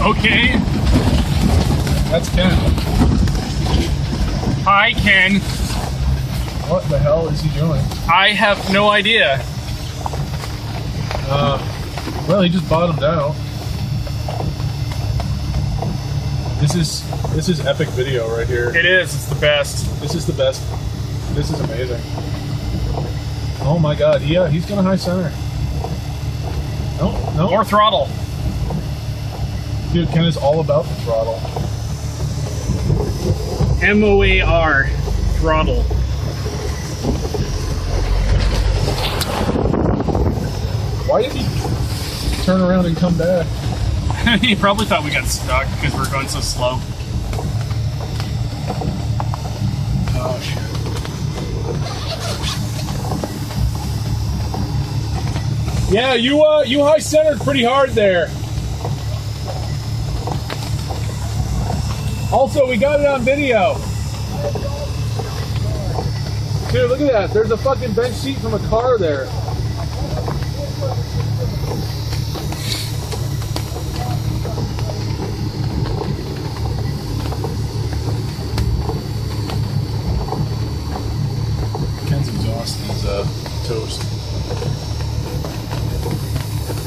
Okay. That's Ken. Hi, Ken. What the hell is he doing? I have no idea. Well, he just bottomed out. This is epic video right here. It is. It's the best. This is the best. This is amazing. Oh my god, yeah, he's gonna high center. No. More throttle. Dude, Ken is all about the throttle. MOAR. Throttle. Why did he turn around and come back? He probably thought we got stuck because we're going so slow. Oh shit. Yeah, you high centered pretty hard there. Also, we got it on video. Dude, look at that. There's a fucking bench seat from a car there. Ken's exhaust is toast.